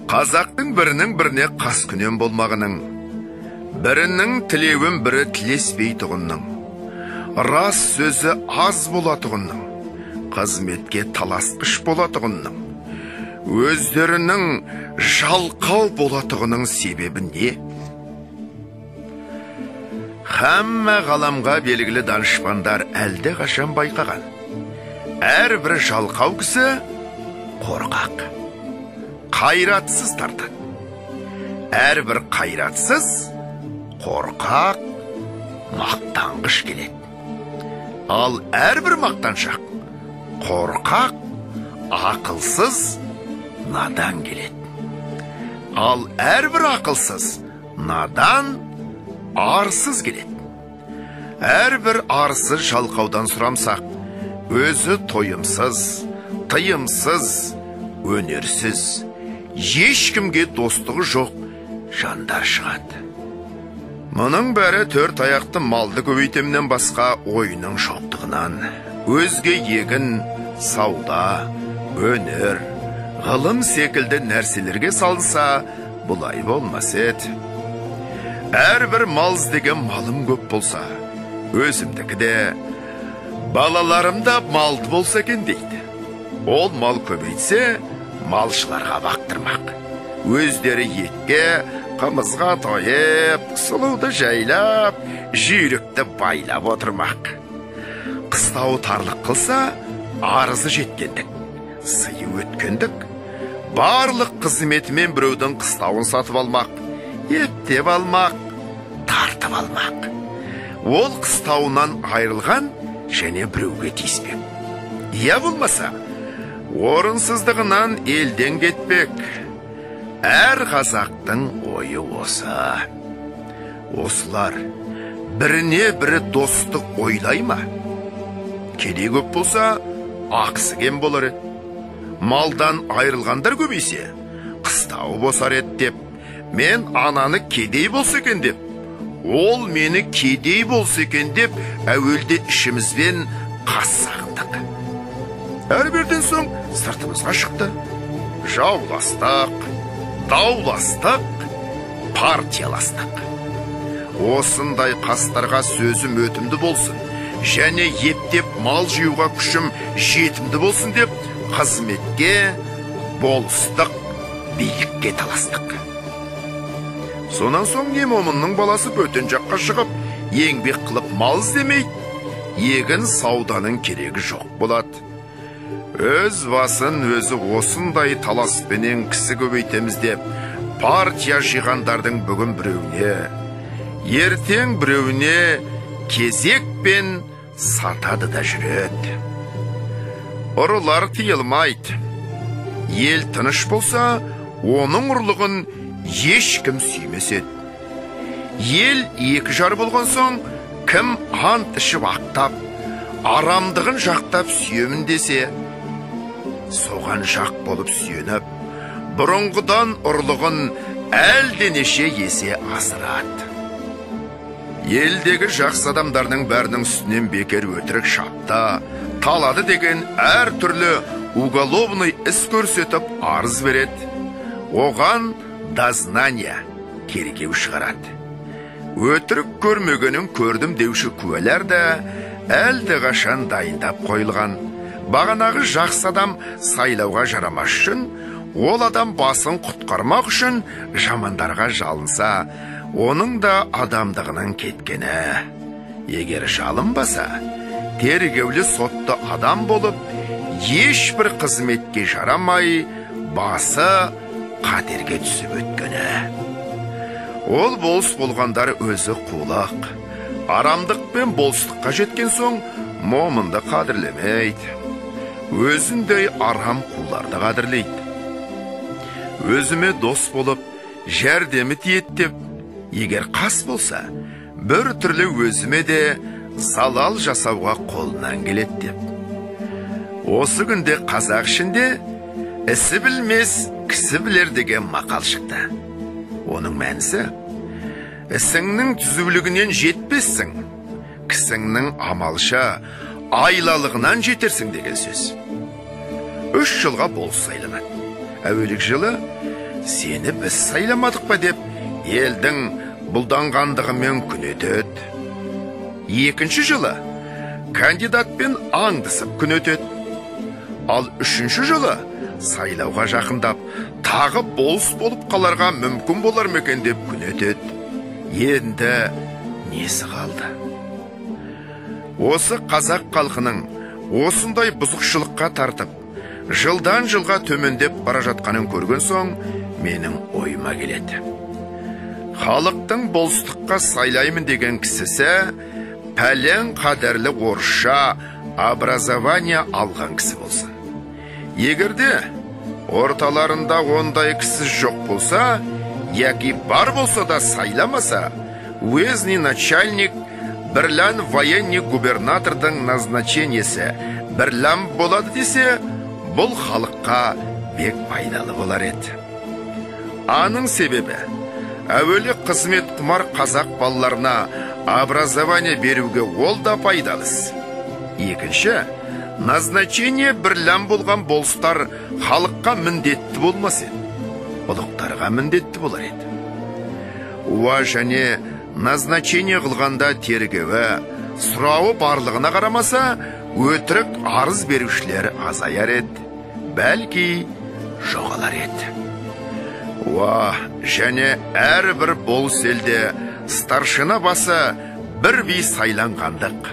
Қазақтың бірінің біріне қас күнен болмағының, бірінің тілеуін бірі тілеспей тұғынның, рас сөзі аз болатығынның, қызметке таласқыш болатығынның, өздерінің жалқау болатығының себебі не? Хамма ғаламға белгілі данышпандар әлде қашан байқаған. Әрбір жалқау кісі қорқақ, қайратсыз тартады. Әрбір қайратсыз қорқақ, мақтанғыш келеді. Ал әрбір мақтаншақ қорқақ, ақылсыз, надан келеді. Ал әрбір ақылсыз, надан, арсыз келеді. Әрбір арсыз жалқаудан сұрамсақ, өзі тойымсыз, тыйымсыз, өнерсіз, ешкімге достығы жоқ жандар шығады. Мұның бәрі төрт аяқты малды көбейтемнен басқа ойының жоқтығынан, өзге егін, сауда, өнер, ғылым секілді нәрселерге салынса, бұлай болмас еді. Әрбір мал іздеген малым көп болса, өзімдікі де, балаларымда малды болса екен дейді. Ол мал көбейтсе, малшыларға бақтырмақ. Өздері етке, қымызға тойып, сұлуды жайлап, жүйрікті байлап отырмақ. Қыстауы тарлық қылса, арызы жеткендік, сыйы өткендік. Барлық қызметімен біреудің қыстауын сатып алмақ, ептеп алмақ, тартып алмақ. Ол қыстауынан айырылған және біреуге тиіспек. Я болмаса, орынсыздығынан елден кетпек. Әр қазақтың ойы осы. Осылар біріне бірі достық ойлай ма? Кедей көп болса, ақысы кем болар еді. Малдан айырылғандар көбейсе, қыстауы босар еді деп, мен ананы кедей болса екен деп, ол мені кедей болса екен деп, әуелде ішімізбен қассағындық. Әрберден соң сыртымызға шықты. Жауластық, дауластық, партияластық. Осындай қастарға сөзім өтімді болсын, және ептеп мал жиюға күшім жетімді болсын деп, қызметке, болыстық, билікке таластық. Сонан соң не момынның баласы бөтен жаққа шығып, еңбек қылып мал іздемейді, егін сауданың керегі жоқ болады. Өз басын өзі осындай таласпенен кісі көбейтеміз деп, партия жиғандардың бүгін біреуіне, ертең біреуіне кезекпен сатады да жүреді. Ұрылар тиылмайды. Ел тыныш болса, оның ұрлығын ешкім сүймес еді. Ел екі жар болған соң, кім ант ішіп ақтап, арамдығын жақтап сүйемін десе, соған жақ болып сүйеніп, бұрынғыдан ұрлығын әлденеше есе асырады. Елдегі жақсы адамдардың бәрінің үстінен бекер өтірік шапта, талады деген әр түрлі уголовный іс көрсетіп арыз береді. Оған дознание, тергеу шығарады. Өтірік көрмегенін көрдім деуші куәлер де әлде қашан дайындап қойылған. Бағанағы жақсы адам сайлауға жарамас үшін, ол адам басын құтқармақ үшін жамандарға жалынса, оның да адамдығының кеткені. Егер жалынбаса, тергеулі сотты адам болып, ешбір қызметке жарамай, басы қатерге түсіп өткені. Ол болыс болғандар өзі қулақ. Арамдық пен болыстыққа жеткен соң, момынды қадірлемейді. Өзіндей арам қуларды қадірлейді. Өзіме дос болып, жәрдемі тиеді деп, егер қас болса, бір түрлі өзіме де залал жасауға қолынан келеді деп. Осы күнде қазақ ішінде ісі білмес, кісі білер деген мақал шықты. Оның мәнісі, ісіңнің түзулігінен жетпессің, кісіңнің амалша айлалығынан жетерсің деген сөз. 3 жылға болыс сайланады. Әуелік жылы сені біз сайламадық па деп елдің бұлданғандығымен күн өтеді. Екінші жылы кандидатпен аңдысып күн өтеді. Ал 3-ші жылы сайлауға жақындап тағы болыс болып қаларға мүмкін болар мекен деп күн өтеді. Енді несі қалды? Осы қазақ халқының осындай бұзықшылыққа тартып, жылдан жылға төмендеп бара жатқанын көрген соң, менің ойыма келеді. Халықтың болыстыққа сайлаймын деген кісісі пәлен қадірлі орысша образование алған кісі болсын. Егерде орталарында ондай кісі жоқ болса, яки бар болса да сайламаса, уездный начальник бірлән военный губернатордың назначениесі бірлән болады десе, бұл халыққа бек пайдалы болар еді. Аның себебі, әуелі қызмет құмар қазақ балаларына образование беруге ол да пайдалыс. Екінші, назначение бірлән болған болыстар халыққа міндетті болмас еді, ұлықтарға міндетті болар еді. Уа және назначение қылғанда тергеуі, сұрауы барлығына қарамаса, өтірік арыз берушілер азаяр еді, бәлки жоғалар еді. Уа және әрбір болыс елде старшина басы бір би сайланғандық.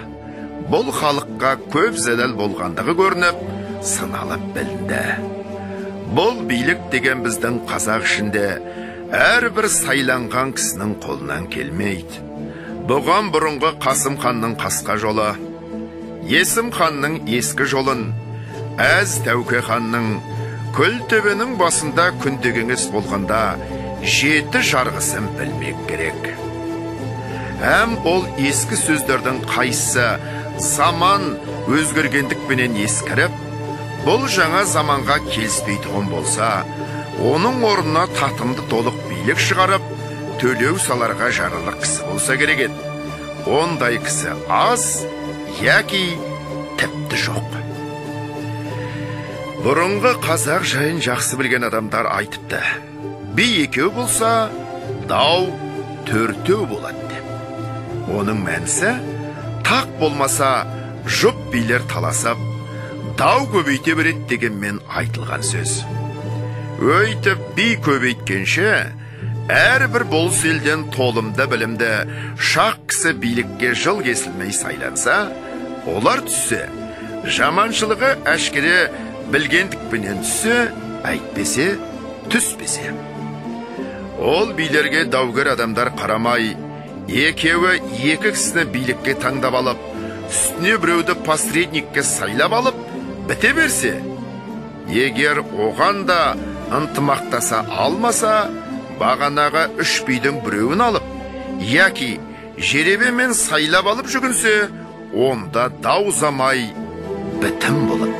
Бұл халыққа көп зәлел болғандығы көрініп, сыналып білінді. Бұл билік деген біздің қазақ ішінде әрбір сайланған кісінің қолынан келмейді. Бұған бұрынғы Қасым ханның қасқа жолы, Есім ханның ескі жолын, Әз Тәуке ханның Күлтөбенің басында күндегеңіз болғанда 7 жарғысын білмек керек. Әм ол ескі сөздердің қайсы заман өзгергендікпенен ескіріп, бұл жаңа заманға келіспейтұғын болса, оның орнына татымды толық билік шығарып, төлеу саларға жарылық кісі болса керек еді. Ондай кісі аз, яки тіпті жоқ. Бұрынғы қазақ жайын жақсы білген адамдар айтыпты. Би екеу болса, дау төртеу болады деп. Оның мәнісі, тақ болмаса, жұп билер таласып, дау көбейте береді дегенмен айтылған сөз. Өйтіп би көбейткенше, әрбір болыс елден толымды білімді шақ кісі билікке жыл кесілмей сайланса, олар түссе, жаманшылығы әшкере білгендікпенен түссе, әйтпесе, түспесе. Ол билерге даугер адамдар қарамай, екеуі екі кісіні билікке таңдап алып, үстіне біреуді посредникке сайлап алып, біте берсе, егер оған да ынтымақтаса алмаса, бағанағы 3 бидің біреуін алып, яки жеребемен сайлап алып жүгінсе, онда дау замай бітім болып